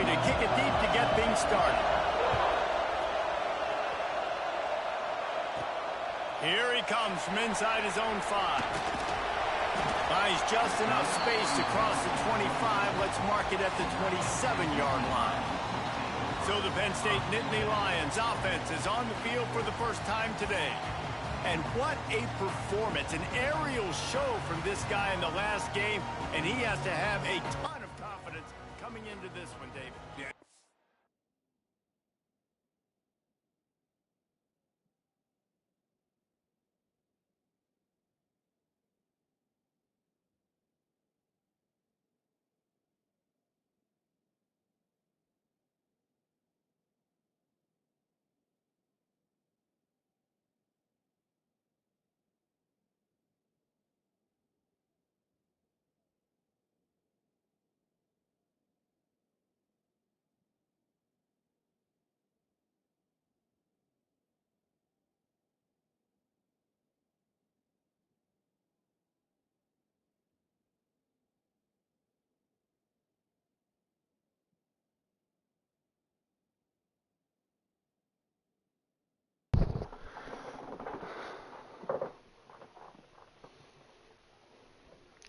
quickly to kick it deep to get things started. Here he comes from inside his own 5. Finds just enough space to cross the 25. Let's mark it at the 27-yard line. So the Penn State Nittany Lions offense is on the field for the first time today. And what a performance, an aerial show from this guy in the last game. And he has to have a ton of confidence coming into this one, David. Yeah.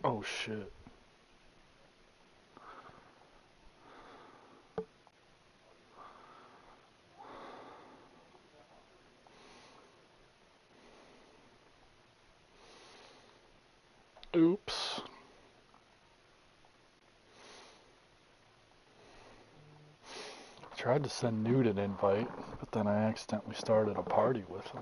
Oh shit. Oops. Tried to send Newt an invite, but then I accidentally started a party with him.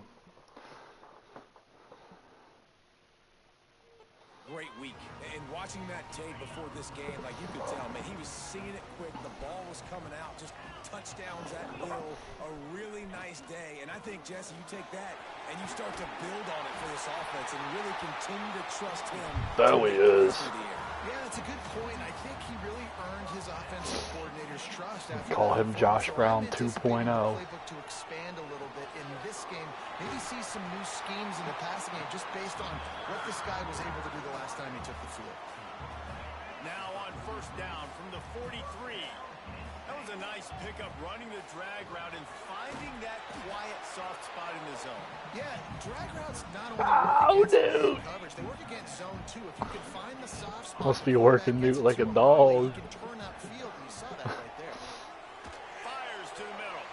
Great week. And watching that tape before this game, like you could tell, man, he was singing it quick. The ball was coming out, just touchdowns at will. A really nice day. And I think, Jesse, you take that and you start to build on it for this offense and really continue to trust him. There he is. Yeah, that's a good point. I think he really earned his offensive coordinator's trust. Call him Josh Brown 2.0. Playbook to expand a little bit in this game. Maybe see some new schemes in the passing game just based on what this guy was able to do the last time he took the field. Now on first down from the 43. That was a nice pickup, running the drag route and finding that quiet, soft spot in the zone. Yeah, drag routes not only work against coverage, they work against zone too. If you can find the soft spot, Must be working Newt like a dog. you can turn upfield, and you saw that right there. Fires to the middle.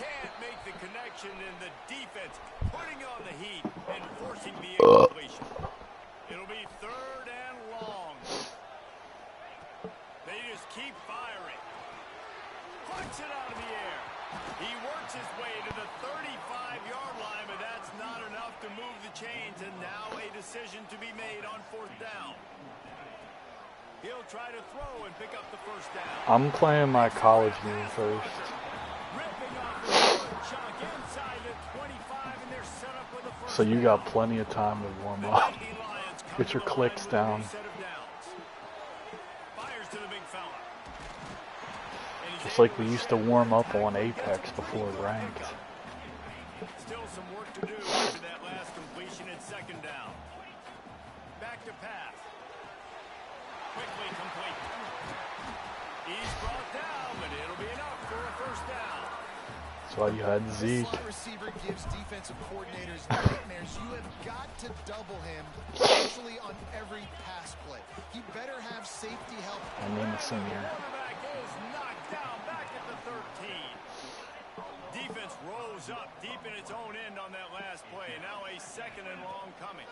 Can't make the connection, and the defense putting on the heat and forcing the incompletion. It'll be third and long. They just keep firing. Puts it out of the air. He works his way to the 35-yard line, but that's not enough to move the chains, and now a decision to be made on fourth down. He'll try to throw and pick up the first down. I'm playing my college game first. Ripping off the short chunk inside the 25, and they're set up with a first So you got down. plenty of time to warm up. Get your clicks down. Fires to the big fella. Just like we used to warm up on Apex before ranked. Still some work to do after that last completion at second down. Back to pass. Quickly complete. He's brought down, but it'll be enough for a first down. That's why you had Zeke. Slot receiver gives defensive coordinators nightmares. You have got to double him, especially on every pass play. He better have safety help. And then the senior. Quarterback is knocked down back at the 13. Defense rose up deep in its own end on that last play. Now a second and long coming.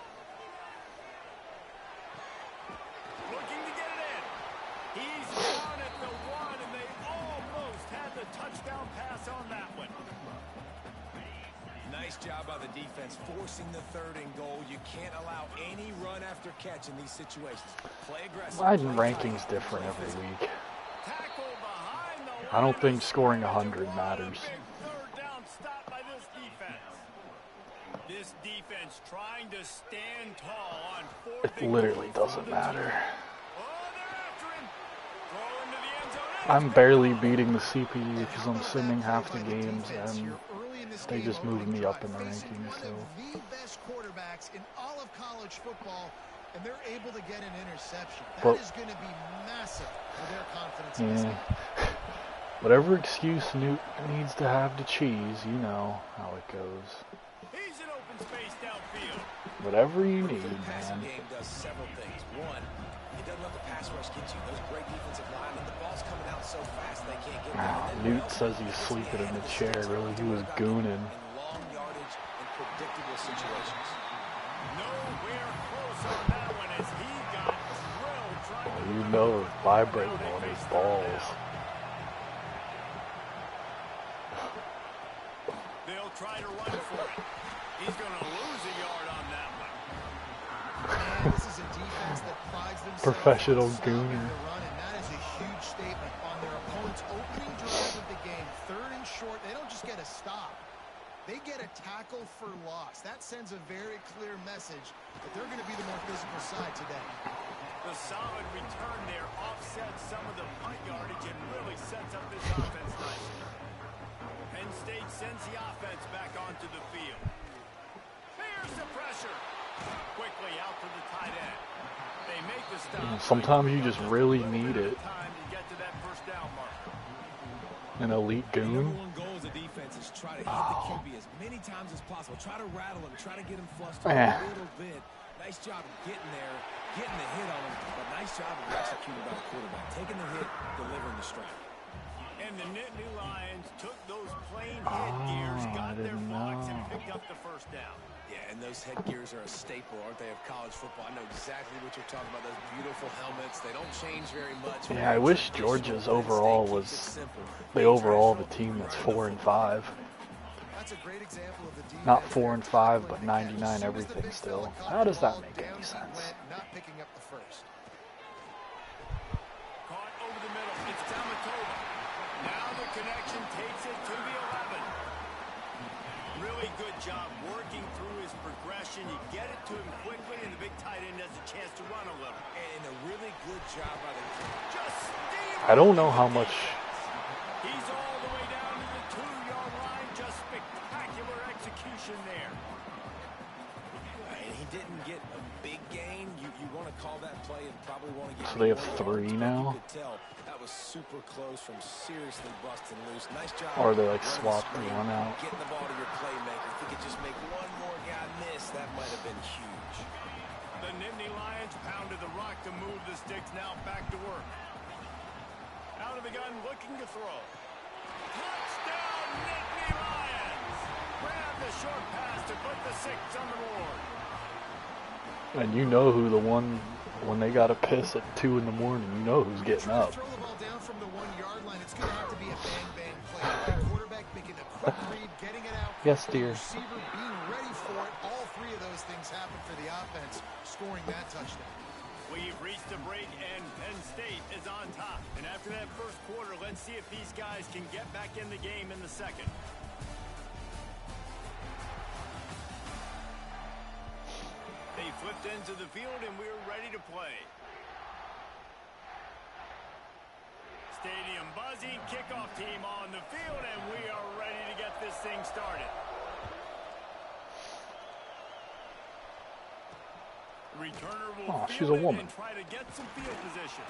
Looking to get it in. He's down at the 1, and they almost had the touchdown pass on that one. Nice job by the defense, forcing the third and goal. You can't allow any run after catch in these situations. Play aggressive. Madden ranking's different every week. Tackle behind the I don't line. think scoring 100 matters. Third down stop by this defense. This defense trying to stand tall on fourth. It literally doesn't matter. Oh, they're after him. Throw into the end zone. I'm barely beating the CPU because I'm simming half the games and they just moved me up in the rankings. So The best quarterbacks in all of college football, and they're able to get an interception. That But- is going to be massive for their confidence in this game. Whatever excuse Newt needs to have to cheese, you know how it goes. He's in open space downfield. Whatever you need, The passing man. game does several things. One, it doesn't let the pass rush get you. Those great defensive line, and the ball's coming out so fast they can't get there. And then Newt says he's sleeping in the chair. Really, he was gooning. in long yardage and predictable situations. Nowhere close on that one as he got drilled trying to You know, vibrating on his balls. They'll try to run for it. He's going to lose a yard on that one. And this is a defense that prides themselves Professional on stopping gooner. the run, and that is a huge statement on their opponent's opening drive of the game. 3rd and short, they don't just get a stop. They get a tackle for loss. That sends a very clear message that they're going to be the more physical side today. The solid return there offsets some of the punt yardage and really sets up this offense nicely. Penn State sends the offense back onto the field. Here's the pressure. Quickly out to the tight end. They make the stop. Sometimes you just really need it. Time to get to that first down marker. An elite The goon. number one goal as a defense is try to hit the QB as many times as possible. Try to rattle him. Try to get him flustered a little bit. Nice job of getting there, getting the hit on him, but nice job of executing by the quarterback. Taking the hit, delivering the strike. And the Nittany Lions took those plain headgears, got their blocks, and picked up the first down. Yeah, and those headgears are a staple, aren't they, of college football? I know exactly what you're talking about, those beautiful helmets. They don't change very much. Yeah, I wish Georgia's overall was the overall the team that's 4 and 5. That's a great example of the defense. Not 4 and 5, but 99 everything still. How does that make any sense? Not picking up the first. Caught over the middle. It's Tamatova. Now the connection takes it to the 11. Really good job working through his progression. You get it to him quickly, and the big tight end has a chance to run a little. And a really good job by the Just steal. I don't know how much. He's all the way down to the 2-yard line. Just spectacular execution there. And he didn't get a big gain. You want to call that play and probably want to get. So they have more 3 yards, but now? You could tell that was super close from seriously busting loose. Nice job. Or they like running swap the screen, one out. Getting the ball to your playmaker. If he could just make one more guy miss, that might have been huge. The Nittany Lions pounded the rock to move the sticks. Now back to work. Out of the gun, looking to throw. Touchdown, Nittany Lions! Grab the short pass to put the 6 on the board. And you know who the one, when they got a piss at 2 in the morning, you know who's getting up. Throw the ball down from the 1-yard line. It's going to have to be a bang-bang play. The quarterback making a quick read, getting it out. Yes, dear. Receiver being ready for it. All 3 of those things happen for the offense, scoring that touchdown. We've reached a break, and Penn State is on top. And after that first quarter, let's see if these guys can get back in the game in the second. They flipped into the field, and we're ready to play. Stadium buzzing, kickoff team on the field, and we are ready to get this thing started. Returner will She's field a it woman. and try to get some field position.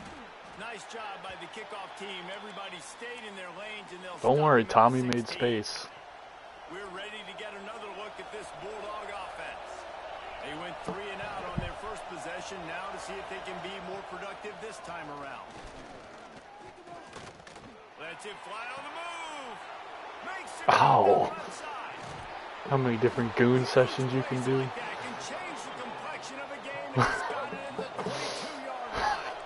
Nice job by the kickoff team. Everybody stayed in their lanes, and they'll Don't stop worry, them at Tommy the made 16. space. We're ready to get another look at this Bulldog offense. They went 3 and out on their first possession. Now to see if they can be more productive this time around. Lets it fly on the move. Makes it Ow. outside. How many different goon sessions you can do? Like that can change the complexion of a game. And he's got it in the 22-yard line.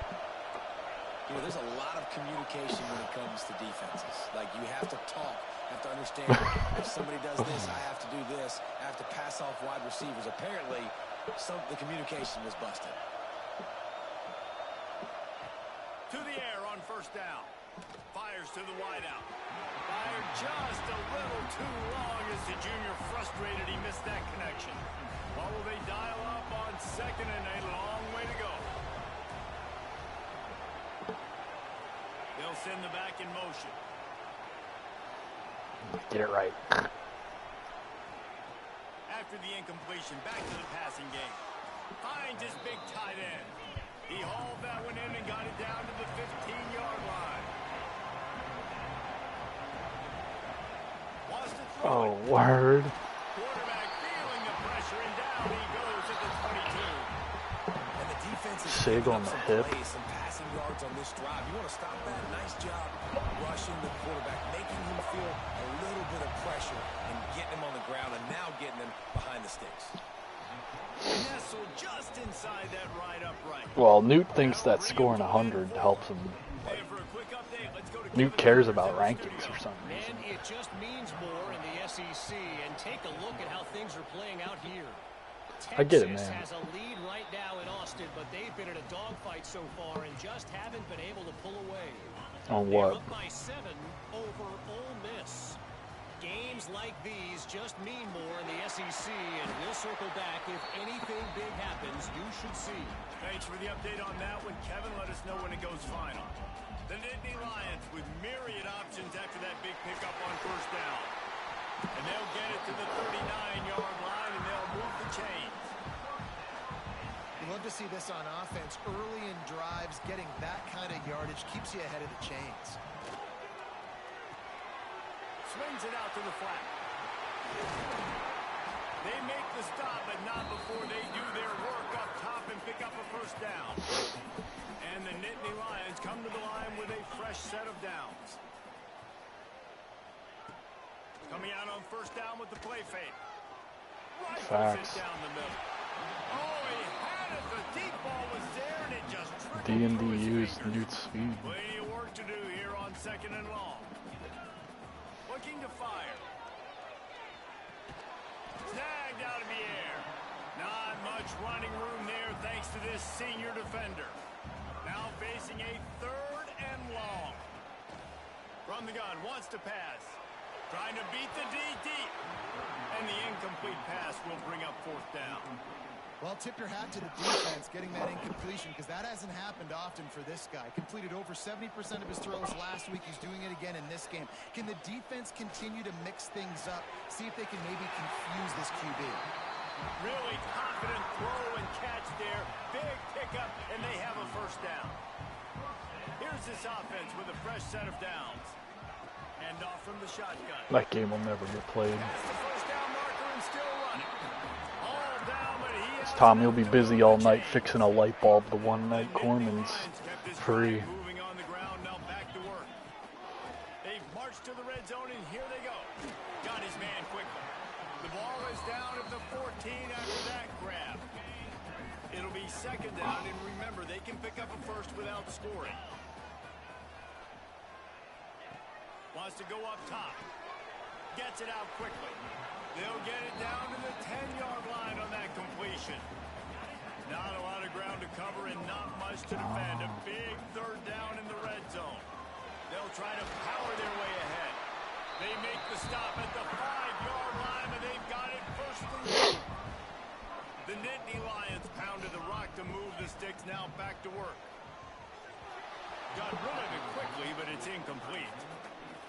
You know, there's a lot of communication when it comes to defenses. Like, you have to talk, have to understand if somebody does this, I have to do this. I have to pass off wide receivers. Apparently, the communication was busted. To the air on first down. Fires to the wideout. Fired just a little too long as the junior frustrated he missed that connection. What will they dial up on second and a long way to go? They'll send the back in motion. Get it right. After the incompletion, back to the passing game. Finds his big tight end. He hauled that one in and got it down to the 15-yard line. Oh, word. Quarterback feeling the pressure, and down he goes at the 22. And the defense is Sig picking on up the some hip. plays, some passing yards on this drive. You want to stop that? Nice job rushing the quarterback, making him feel a little bit of pressure and getting him on the ground and now getting him behind the sticks. Nestled just inside that right upright. Well, Newt thinks that scoring 100 helps him. And for a quick update, let's go to Newt Kevin cares Rivers about in the rankings studio. for some reason. And it just means more in the SEC. And take a look at how things are playing out here. I get it, Texas man. has a lead right now in Austin, but they've been in a dogfight so far and just haven't been able to pull away. On They're what? up by 7 over Ole Miss. Games like these just mean more in the SEC, and we'll circle back. If anything big happens, you should see. Thanks for the update on that one, Kevin. Let us know when it goes final. The Nittany Lions with myriad options after that big pickup on first down. And they'll get it to the 39-yard line, and they'll move the chains. You love to see this on offense. Early in drives, getting that kind of yardage keeps you ahead of the chains. Swings it out to the flat. They make the stop, but not before they do their work up top and pick up a first down. And the Nittany Lions come to the line with a fresh set of downs. Coming out on first down with the play fake. Rifles Facts. it down the middle. Oh, he had it. The deep ball was there, and it just trickled through D&D his used fingers. Newt's speed. Plenty of work to do here on 2nd and long. Looking to fire. Snagged out of the air. Not much running room there thanks to this senior defender. Now facing a 3rd and long. From the gun, wants to pass. Trying to beat the D deep. And the incomplete pass will bring up 4th down. Well, tip your hat to the defense getting that incompletion because that hasn't happened often for this guy. Completed over 70% of his throws last week. He's doing it again in this game. Can the defense continue to mix things up? See if they can maybe confuse this QB. Really confident throw and catch there. Big pickup, and they have a first down. Here's this offense with a fresh set of downs. And off from the shotgun. That game will never get played. That's the first down marker and still running. All down, but he has Tom, you'll be enough to busy move all the night chains. fixing a light bulb the one night The Nittany Corman's Lions kept this free. drive moving on the ground, now back to work. They've marched to the red zone, and here they go. Got his man quickly. The ball is down at the 14 after that grab. It'll be 2nd down, and remember, they can pick up a first without scoring. Wants to go up top. Gets it out quickly. They'll get it down to the 10-yard line on that completion. Not a lot of ground to cover and not much to defend. A big 3rd down in the red zone. They'll try to power their way ahead. They make the stop at the 5-yard line, and they've got it first and goal. The Nittany Lions pounded the rock to move the sticks, now back to work. Got rid of it quickly, but it's incomplete.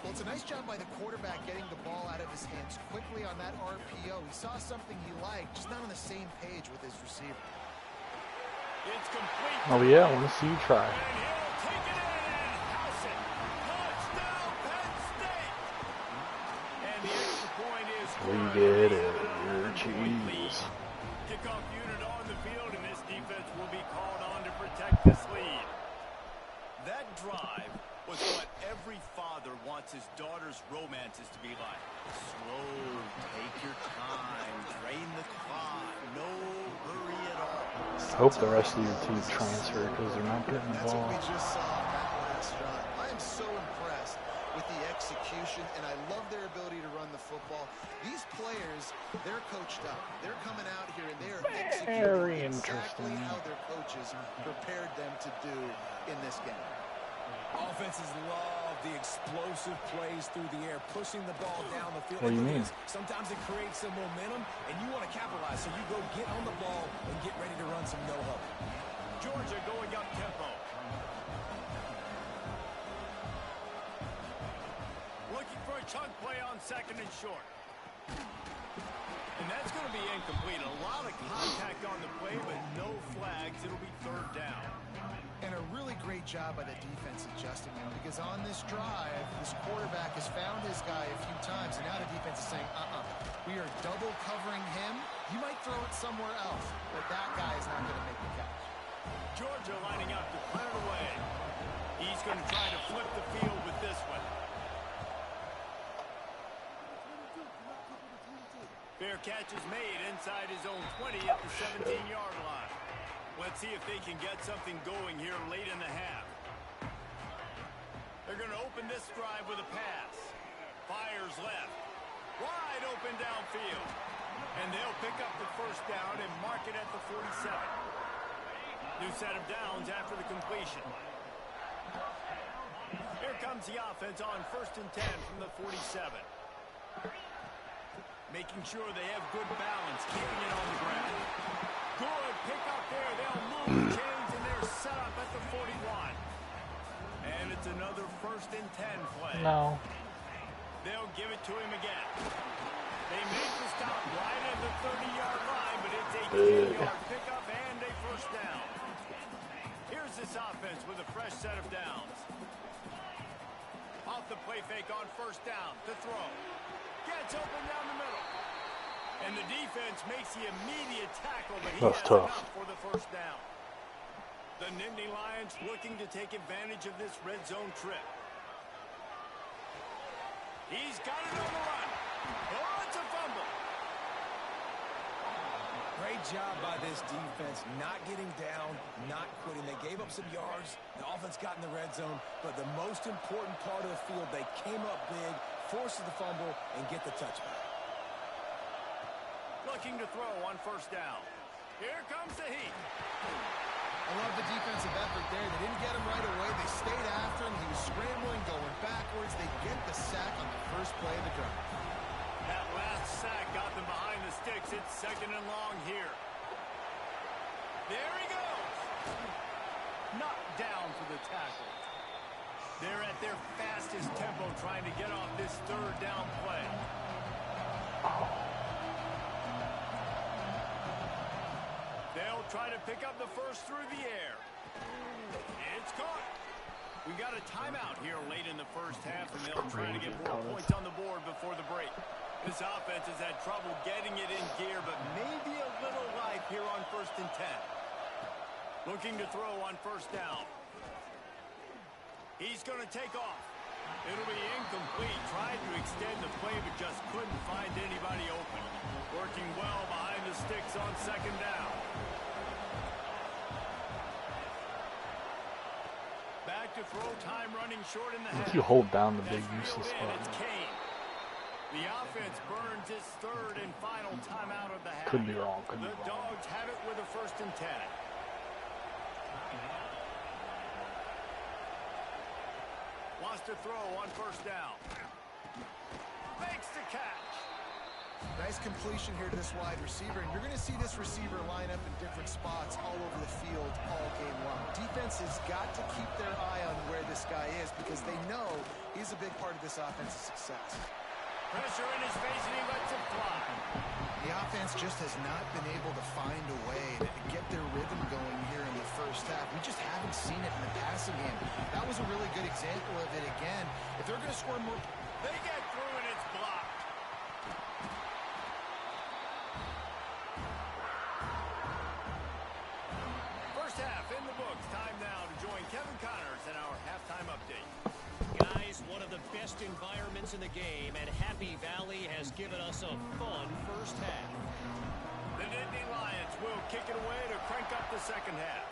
Well, it's a nice job by the quarterback getting the ball out of his hands quickly on that RPO. He saw something he liked, just not on the same page with his receiver. It's complete. Oh yeah, I want to see you try. And he'll take it in and house it. Touchdown, Penn State. And the extra point is We scored. get They it. have an Your 11-point lead. cheese. Kickoff unit on the field, and this defense will be called on to protect this lead. That drive was what every father wants his daughter's romances to be like. Slow, take your time, drain the clock, no hurry at all. I hope the rest of your team transfer because they're not getting the That's what ball. we just saw on that last drive. I am so impressed with the execution, and I love their ability to run the football. These players, they're coached up. They're coming out here, and they are Very executing exactly interesting. how their coaches prepared them to do in this game. Offenses love the explosive plays through the air, pushing the ball down the field. What do you And look mean? at this. Sometimes it creates some momentum, and you want to capitalize. So you go get on the ball and get ready to run some no-huddle. Georgia going up tempo. Looking for a chunk play on 2nd and short. And that's going to be incomplete. incomplete. A lot of contact on the play, but no flags. It'll be third down. And a really great job by the defense adjusting him, because on this drive, this quarterback has found his guy a few times, and now the defense is saying, we are double covering him. You might throw it somewhere else, but that guy is not going to make the catch. Georgia lining up to clear it away. He's going to try to flip the field with this one. Fair catch is made inside his own 20 at the 17-yard line. Let's see if they can get something going here late in the half. They're going to open this drive with a pass. Fires left. Wide open downfield. And they'll pick up the first down and mark it at the 47. New set of downs after the completion. Here comes the offense on 1st and 10 from the 47. Making sure they have good balance, keeping it on the ground. Good pick up there. They'll move the chains, and they're set up at the 41. And it's another 1st and 10 play. No. They'll give it to him again. They make the stop right at the 30-yard line, but it's a 10-yard pickup and a first down. Here's this offense with a fresh set of downs. Off the play fake on 1st down to throw. Gets open down the middle. And the defense makes the immediate tackle, but he has enough for the first down. The Nittany Lions looking to take advantage of this red zone trip. He's got it on the run. Oh, it's a fumble. Great job by this defense, not getting down, not quitting. They gave up some yards. The offense got in the red zone, but the most important part of the field, they came up big, forced the fumble, and get the touchback. Looking to throw on 1st down. Here comes the heat. I love the defensive effort there. They didn't get him right away. They stayed after him. He was scrambling, going backwards. They get the sack on the first play of the drive. That last sack got them behind the sticks. It's 2nd and long here. There he goes. Knocked down for the tackle. They're at their fastest tempo trying to get off this 3rd down play. They'll try to pick up the first through the air. It's caught. We got a timeout here late in the first half, and they'll try to get more points on the board before the break. This offense has had trouble getting it in gear, but maybe a little life here on 1st and 10. Looking to throw on 1st down. He's going to take off. It'll be incomplete. Tried to extend the play, but just couldn't find anybody open. Working well behind the sticks on 2nd down. Back to throw, time running short in the half. If you hold down the big useless button. It's button. Kane. The offense burns its 3rd and final timeout of the half. Could be wrong, could be The wrong. Dogs have it with a 1st and 10. Wants to throw on 1st down. Makes the catch. Nice completion here to this wide receiver, and you're going to see this receiver line up in different spots all over the field all game long. Defense has got to keep their eye on where this guy is, because they know he's a big part of this offense's success. Pressure in his face, and he lets it fly. The offense just has not been able to find a way to get their rhythm going here in the first half. We just haven't seen it in the passing game. That was a really good example of it again. If they're going to score more... They get through, and it's blocked. First half in the books. Time now to join Kevin Connors in our halftime update. Guys, one of the best environments in the game, and Happy Valley has given us a fun first half. The Nittany Lions will kick it away to crank up the 2nd half.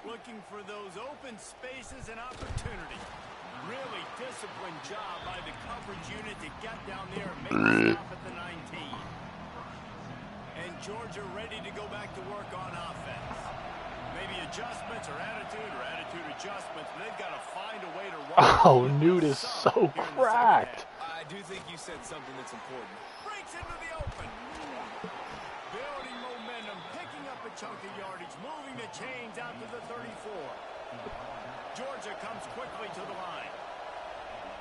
Looking for those open spaces and opportunity. Really disciplined job by the coverage unit to get down there and make the stop at the 19. And Georgia ready to go back to work on offense. Maybe adjustments or attitude adjustments, but they've got to find a way to run. Oh, Newt is so cracked. I do think you said something that's important. Breaks into the open. Building momentum, picking up a chunk of yardage, moving the chains out to the 34. Georgia comes quickly to the line.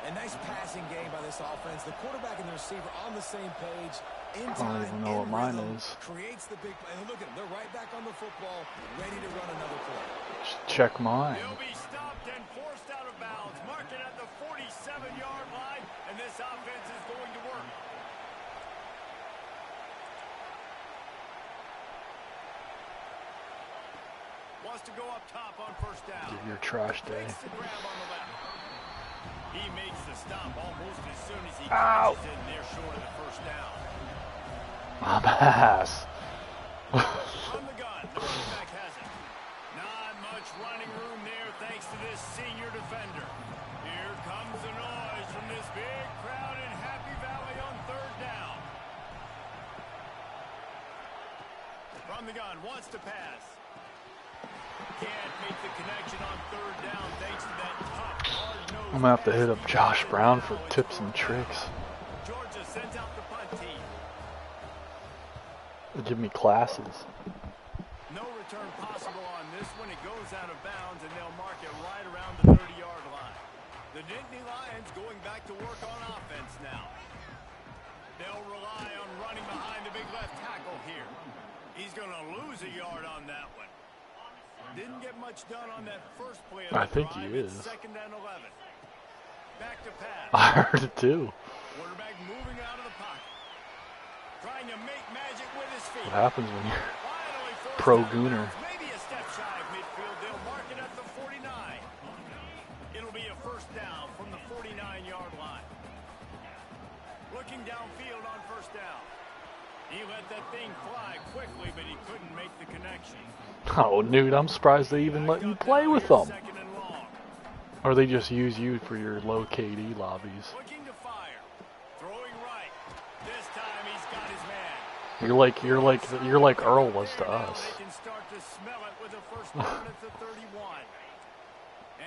A nice passing game by this offense. The quarterback and the receiver on the same page. In I don't time, even know what mine rhythm, is. creates the big play. And look at them. They're right back on the football, ready to run another play. Check mine. He'll be stopped and forced out of bounds. Mark it at the 47-yard line, and this offense is going to work. Wants to go up top on first down. Give your trash day. Takes the grab on the left. He makes the stop almost as soon as he Ow. catches in there short of the first down. My ass. On the gun, the running back has it. Not much running room there thanks to this senior defender. Here comes the noise from this big crowd in Happy Valley on third down. From the gun, wants to pass. Can't make the connection on third down thanks to that tough, hard-nosed I'm gonna have to hit up pass. Josh Brown for tips and tricks. Georgia sends out the punt team. Give me classes. No return possible on this one. It goes out of bounds, and they'll mark it right around the 30-yard line. The Nittany Lions going back to work on offense now. They'll rely on running behind the big left tackle here. He's going to lose a yard on that one. Didn't get much done on that first play of the I think he drive. is. It's 2nd and 11. Back to pass. I heard it too. Quarterback moving out of the pocket. Trying to make magic with his feet. What happens when you're Finally forced pro out of gooner? bounds. Maybe a step shy of midfield. They'll mark it at the 49. It'll be a first down from the 49-yard line. Looking downfield on first down. He let that thing fly quickly, but he couldn't make the connection. Oh, dude, I'm surprised they even let you play with them. 2nd and long. Or they just use you for your low KD lobbies. Looking to fire. Throwing right. This time he's got his man. You're like Earl was to us. They can start to smell it with a first down at the 31.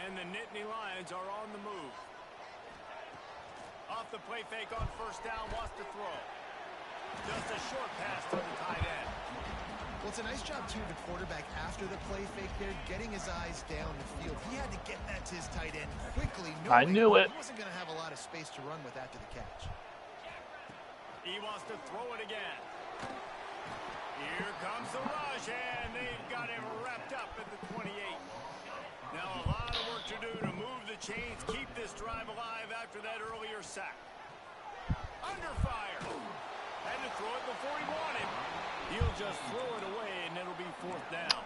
And the Nittany Lions are on the move. Off the play fake on first down, wants to throw. Just a short pass to the tight end. Well, it's a nice job, too, the quarterback after the play fake there, getting his eyes down the field. He had to get that to his tight end quickly. I knew it. He wasn't going to have a lot of space to run with after the catch. He wants to throw it again. Here comes the rush, and they've got him wrapped up at the 28. Now a lot of work to do to move the chains, keep this drive alive after that earlier sack. Under fire. Had to throw it before he wanted. He'll just throw it away, and it'll be fourth down.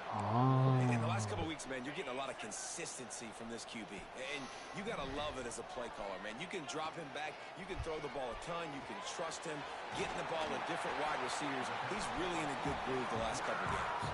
In the last couple of weeks, man, you're getting a lot of consistency from this QB. And you got to love it as a play caller, man. You can drop him back. You can throw the ball a ton. You can trust him. Getting the ball to different wide receivers. He's really in a good groove the last couple of games.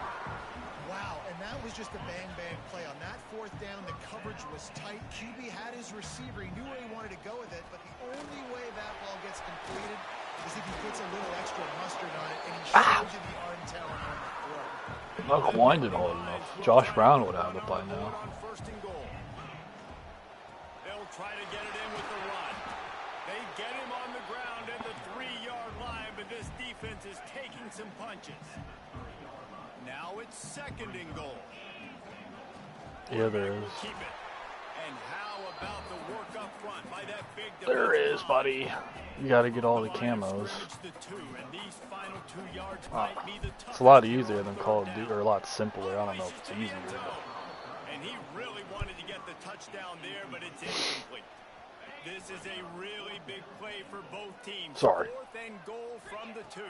Wow, and that was just a bang-bang play. On that fourth down, the coverage was tight. QB had his receiver. He knew where he wanted to go with it, but the only way that ball gets completed is if he puts a little extra mustard on it, and he shows you the art and talent on that throw. Not winded hard enough. Josh Brown would have it by now. On first and goal. They'll try to get it in with the run. They get him on the ground at the 3-yard line, but this defense is taking some punches. Now it's 2nd and goal. Yeah, there is. Keep it. And how about the work up front by that big There defensive is, line? buddy. You gotta get all the Line of camos. scrimmage to 2, and these final 2 yards might be the It's a lot toughest easier on than third Call of down. Duty, or a lot simpler. I don't know if it's To the easier. end zone. And he really wanted to get the touchdown there, but it's incomplete. This is a really big play for both teams. Sorry. 4th and goal from the 2.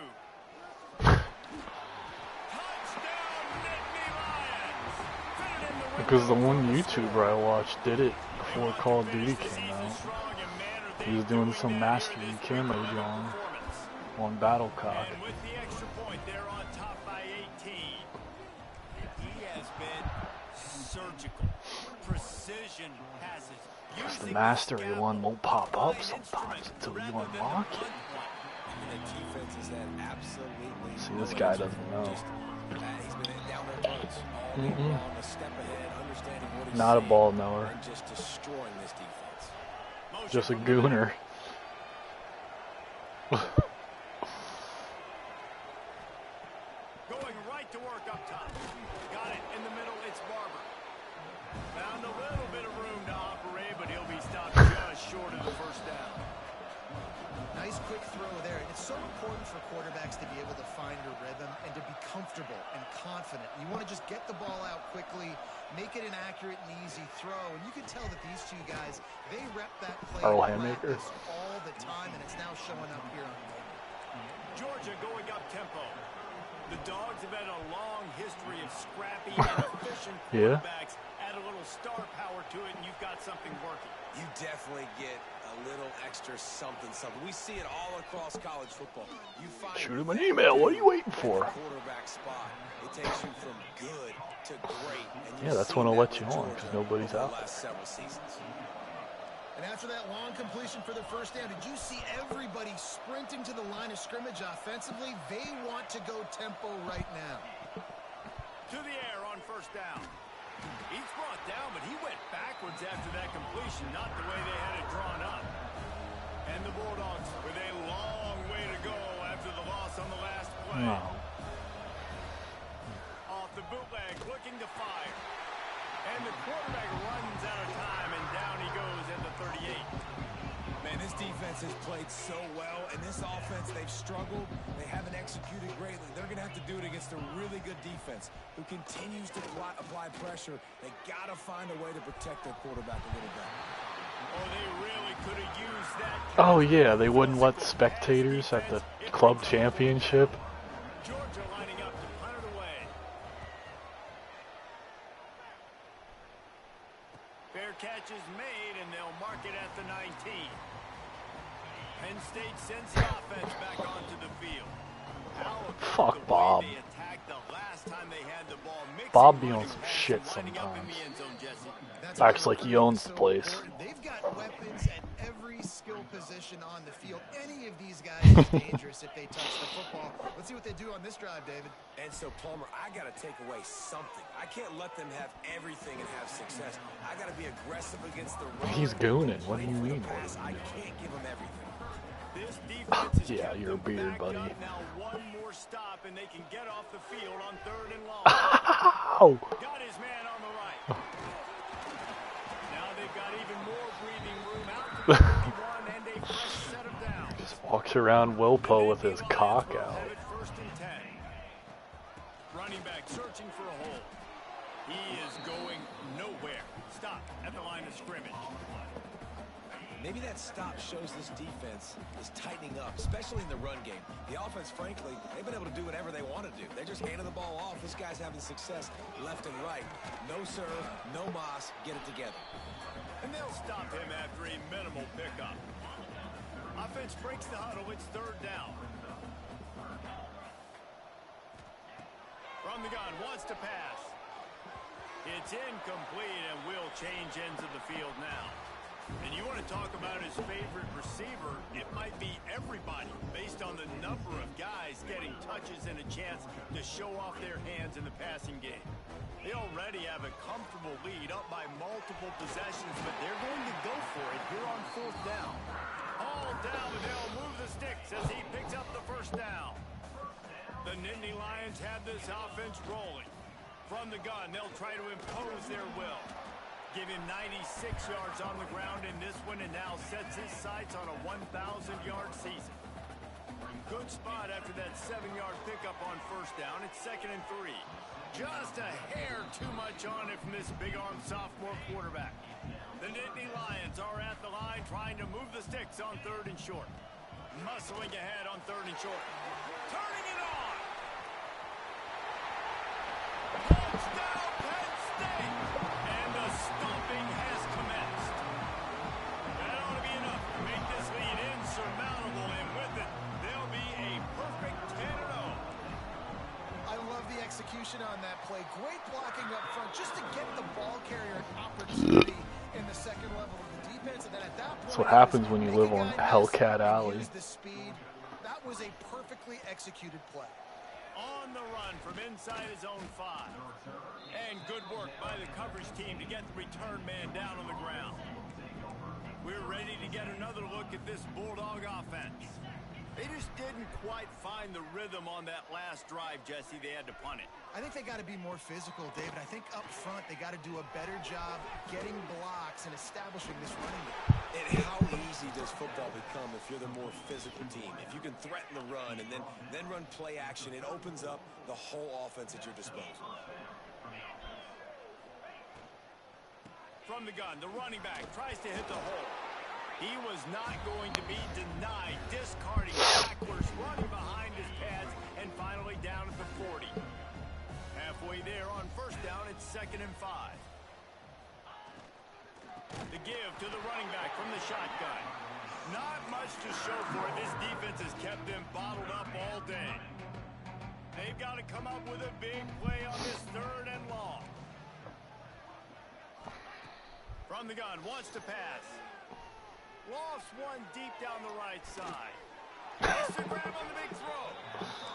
Touchdown, Nittany Lions! Fit it in the Because the window one for the YouTuber score. I watched did it before They Call want of to Duty finish the came season out. strong, and man, are He was they doing some that here mastery this camo big on performance. Battlecock. And with the extra point, they're on top by 18. He has been surgical. Precision passes. Because the Using mastery scaffold one won't pop up line sometimes instrument until you rather than the unlock it. blunt one. And the defense is that absolutely. See, this no guy answer. doesn't know. Just, he's been down there once. All day long, a step ahead, understanding what he's Not a saying, ball knower. and just destroying this defense. Motion Just a from the middle. gooner. Going right to work up top. Got it in the middle. It's Barber. Found a little bit of room to operate, but he'll be stopped just short of the first down. Nice quick throw there. And it's so important for quarterbacks to be able to find a rhythm and to be comfortable and confident. You want to just get the ball out quickly, make it an accurate and easy throw. And you can tell that these two guys, they rep that play Earl in Haymaker. practice all the time, and it's now showing up here on Monday. Georgia going up tempo. The Dogs have had a long history of scrappy and efficient quarterbacks. Add a little star power to it, and you've got something working. You definitely get a little extra something. We see it all across college football. You find Shoot him an email. What are you waiting for? Quarterback spot. It takes you from good to great. And Yeah, that's when I'll let you on because nobody's out. Last several seasons. And after that long completion for the first down, did you see everybody sprinting to the line of scrimmage offensively? They want to go tempo right now. To the air on first down. He's brought down, but he went backwards after that completion, not the way they had it drawn up. And the Bulldogs with a long way to go after the loss on the last play. No. Off the bootleg, looking to fire. And the quarterback runs out of time, and down he goes at the 38. Man, this defense has played so well, and this offense, they've struggled. They haven't executed greatly. They're going to have to do it against a really good defense who continues to apply pressure. They got to find a way to protect their quarterback a little bit. Oh, they really could have used that. Oh yeah, they wouldn't let spectators at the club championship. Georgia lining up to punt it away. Fair catch is made, and they'll mark it at the 19. Penn State sends the offense back onto the field. Fuck Bob. They attacked the last time they had the ball. Bob be on some shit sometimes. Acts like he owns the place. They've got weapons at every skill position on the field. Any of these guys is dangerous if they touch the football. Let's see what they do on this drive, David. And so, Palmer, I got to take away something. I can't let them have everything and have success. I got to be aggressive against the run. He's gooning. What do you mean? I can't give him everything. This defense is Yeah, you're a beard, buddy. now one more stop, and they can get off the field on 3rd and long. Ow! Got his man on the right. Now they've got even more breathing room out to the 51 and a fresh set of downs. Just walks around Wilpo with his cock out. Have it 1st and 10. Running back searching for a hole. He is going nowhere. Stop at the line of scrimmage. Maybe that stop shows this defense is tightening up, especially in the run game. The offense, frankly, they've been able to do whatever they want to do. They're just handing the ball off. This guy's having success left and right. No serve, no moss, get it together. And they'll stop him after a minimal pickup. Offense breaks the huddle. It's 3rd down. From the gun, wants to pass. It's incomplete, and will change ends of the field now. And you want to talk about his favorite receiver, it might be everybody based on the number of guys getting touches and a chance to show off their hands in the passing game. They already have a comfortable lead up by multiple possessions, but they're going to go for it here on 4th down. All down, and they'll move the sticks as he picks up the 1st down. The Nittany Lions have this offense rolling. From the gun, they'll try to impose their will. Give him 96 yards on the ground in this one, and now sets his sights on a 1,000-yard season. Good spot after that 7-yard pickup on 1st down. It's 2nd and 3. Just a hair too much on it from this big-arm sophomore quarterback. The Nittany Lions are at the line trying to move the sticks on 3rd and short. Muscling ahead on 3rd and short. Turning it on! Touchdown, Penn State! And the stomping has commenced. That ought to be enough to make this lead insurmountable, and with it, there'll be a perfect 10-0. I love the execution on that play. Great blocking up front just to get the ball carrier an opportunity in the second level of the defense. And then at that point, That's what happens when you live on Hellcat Alley. The speed. That was a perfectly executed play. On the run from inside his own 5. And good work by the coverage team to get the return man down on the ground. We're ready to get another look at this Bulldog offense. They just didn't quite find the rhythm on that last drive, Jesse. They had to punt it. I think they got to be more physical, David. I think up front they got to do a better job getting blocks and establishing this running game. And how easy does football become if you're the more physical team? If you can threaten the run and then run play action, it opens up the whole offense at your disposal. From the gun, the running back tries to hit the hole. He was not going to be denied, discarding backwards, running behind his pads, and finally down at the 40. Halfway there on first down, it's 2nd and 5. The give to the running back from the shotgun. Not much to show for it. This defense has kept them bottled up all day. They've got to come up with a big play on this 3rd and long. From the gun, wants to pass. Lofts one deep down the right side. Makes the grab on the big throw.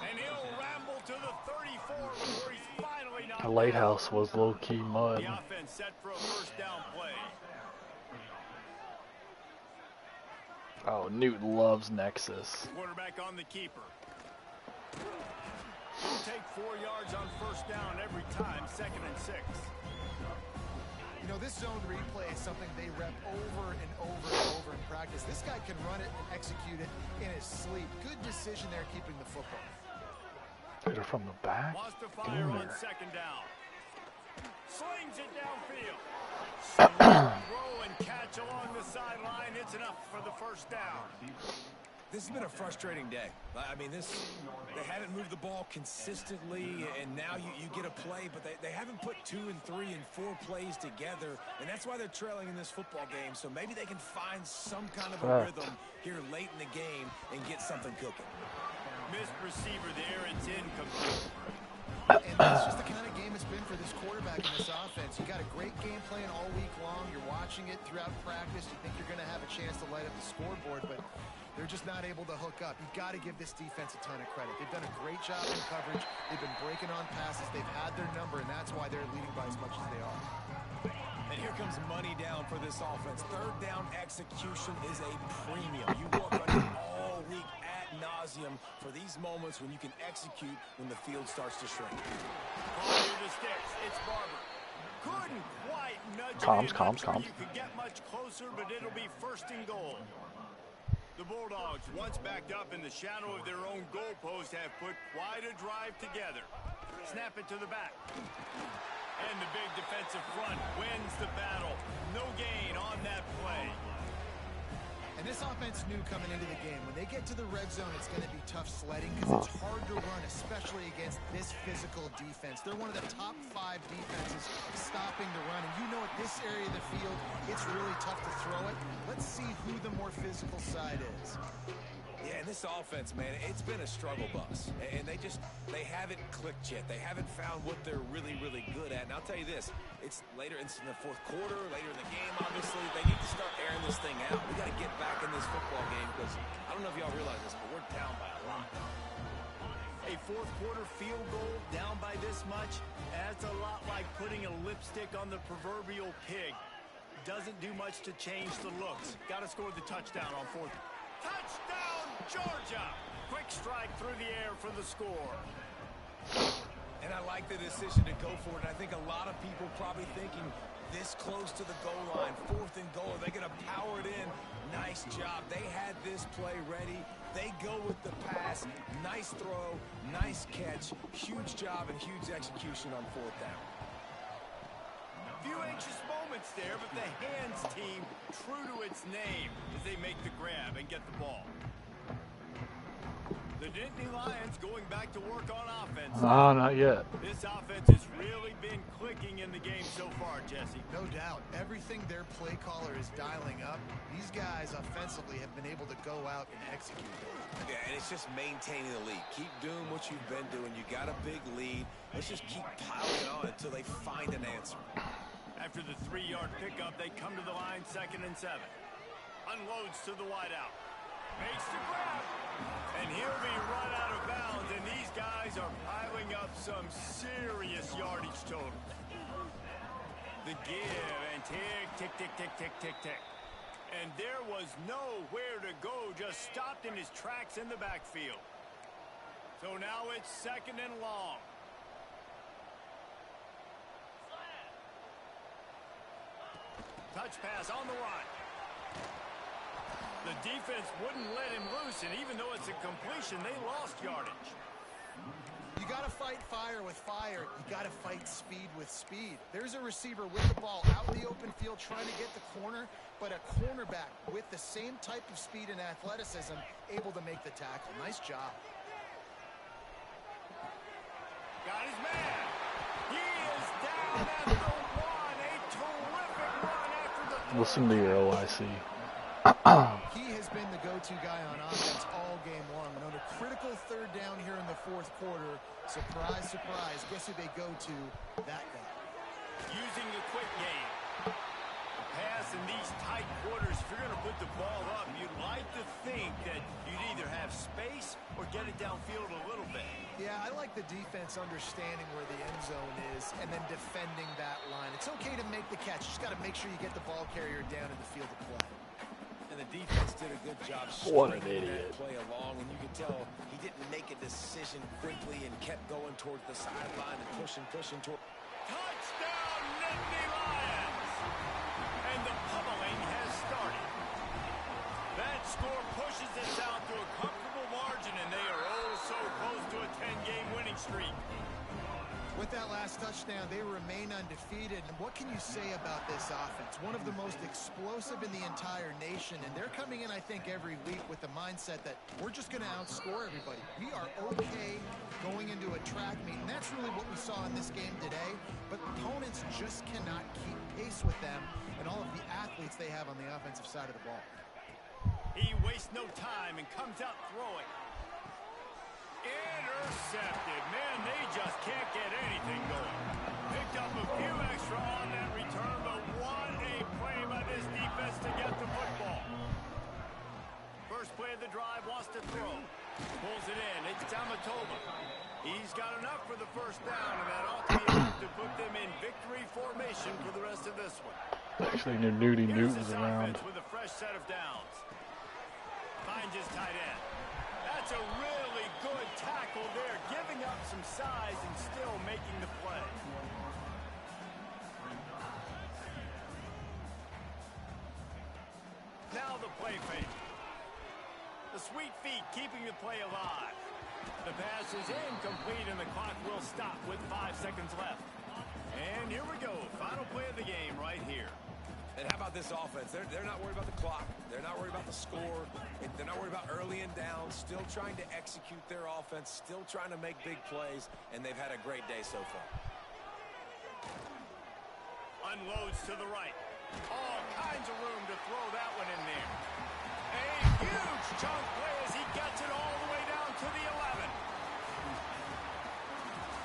And he'll ramble to the 34 before he's finally knocked The lighthouse was low-key mud. The offense set for a first down play. Oh, Newton loves Nexus. Quarterback on the keeper. He'll take 4 yards on first down every time, 2nd and 6. You know, this zone replay is something they rep over and over and over in practice. This guy can run it and execute it in his sleep. Good decision there keeping the football. They're from the back? Wants to fire on 2nd down. Slings it downfield. Throw and catch along the sideline. It's enough for the first down. This has been a frustrating day. I mean, they haven't moved the ball consistently, and now you get a play, but they haven't put 2 and 3 and 4 plays together, and that's why they're trailing in this football game. So maybe they can find some kind of a rhythm here late in the game and get something cooking. Missed receiver there. It's incomplete. And that's just the kind of game it's been for this quarterback in this offense. You got a great game plan all week long. You're watching it throughout practice. You think you're going to have a chance to light up the scoreboard, but they're just not able to hook up. You've got to give this defense a ton of credit. They've done a great job in coverage. They've been breaking on passes. They've had their number, and that's why they're leading by as much as they are. And here comes money down for this offense. 3rd down execution is a premium. You work on it all week ad nauseum for these moments when you can execute when the field starts to shrink. Under the sticks, it's Barber. Couldn't quite nudge Comms. You could get much closer, but it'll be 1st and goal. The Bulldogs, once backed up in the shadow of their own goalpost, have put quite a drive together. Snap it to the back. And the big defensive front wins the battle. No gain on that play. And this offense knew coming into the game, when they get to the red zone, it's going to be tough sledding because it's hard to run, especially against this physical defense. They're one of the top 5 defenses stopping the run. And you know at this area of the field, it's really tough to throw it. Let's see who the more physical side is. Yeah, and this offense, man, it's been a struggle bus. And they haven't clicked yet. They haven't found what they're really, really good at. And I'll tell you this, it's in the 4th quarter, later in the game, obviously. They need to start airing this thing out. We got to get back in this football game because I don't know if y'all realize this, but we're down by a lot. A 4th quarter field goal down by this much, that's a lot like putting a lipstick on the proverbial pig. Doesn't do much to change the looks. Got to score the touchdown on 4th. Touchdown, Georgia! Quick strike through the air for the score. And I like the decision to go for it. I think a lot of people probably thinking this close to the goal line, 4th and goal. Are they going to power it in? Nice job. They had this play ready. They go with the pass. Nice throw, nice catch. Huge job and huge execution on 4th down. Few anxious moments there, but the hands team true to its name as they make the grab and get the ball. The Nittany Lions going back to work on offense. Not yet. This offense has really been clicking in the game so far, Jesse. No doubt. Everything their play caller is dialing up, these guys offensively have been able to go out and execute it. Yeah, and it's just maintaining the lead. Keep doing what you've been doing. You got a big lead. Let's just keep piling on until they find an answer. After the 3-yard pickup, they come to the line 2nd and 7. Unloads to the wideout. Makes the grab. And he'll be run out of bounds, and these guys are piling up some serious yardage totals. The give, and tick, tick, tick, tick, tick, tick, tick. And there was nowhere to go, just stopped in his tracks in the backfield. So now it's 2nd and long. Touch pass on the run. The defense wouldn't let him loose, and even though it's a completion, they lost yardage. You got to fight fire with fire. You got to fight speed with speed. There's a receiver with the ball out in the open field trying to get the corner, but a cornerback with the same type of speed and athleticism able to make the tackle. Nice job. Got his man. He is down at the 1. A terrific run after the throw. Listen to your OIC. He has been the go-to guy on offense all game long. And on a critical 3rd down here in the 4th quarter, surprise, surprise, guess who they go to? That guy. Using the quick game. Pass in these tight quarters, if you're going to put the ball up, you'd like to think that you'd either have space or get it downfield a little bit. Yeah, I like the defense understanding where the end zone is and then defending that line. It's okay to make the catch. You just got to make sure you get the ball carrier down in the field of play. And the defense did a good job What an stringing idiot. that play along, and you could tell he didn't make a decision quickly and kept going towards the sideline and pushing toward. Touchdown, Nittany Lions! And the pummeling has started. That score pushes us out to a comfortable margin, and they are oh so close to a 10-game winning streak. With that last touchdown, they remain undefeated. And what can you say about this offense? One of the most explosive in the entire nation. And they're coming in, I think, every week with the mindset that we're just going to outscore everybody. We are okay going into a track meet. And that's really what we saw in this game today. But opponents just cannot keep pace with them and all of the athletes they have on the offensive side of the ball. He wastes no time and comes out throwing. Intercepted. Man, they just can't get anything going. Picked up a few extra on that return, but what a play by this defense to get the football. First play of the drive, wants to throw. Pulls it in. It's Tamatova. He's got enough for the first down, and that ought to be enough to put them in victory formation for the rest of this one. Actually, knew Nudie Here's Newton's this around. offense with a fresh set of downs. Finds his tight end. That's a really good tackle there, giving up some size and still making the play. Now the play fake. The sweet feet keeping the play alive. The pass is incomplete and the clock will stop with 5 seconds left. And here we go, final play of the game right here. And how about this offense? They're not worried about the clock. They're not worried about the score. They're not worried about early and down. Still trying to execute their offense. Still trying to make big plays. And they've had a great day so far. Unloads to the right.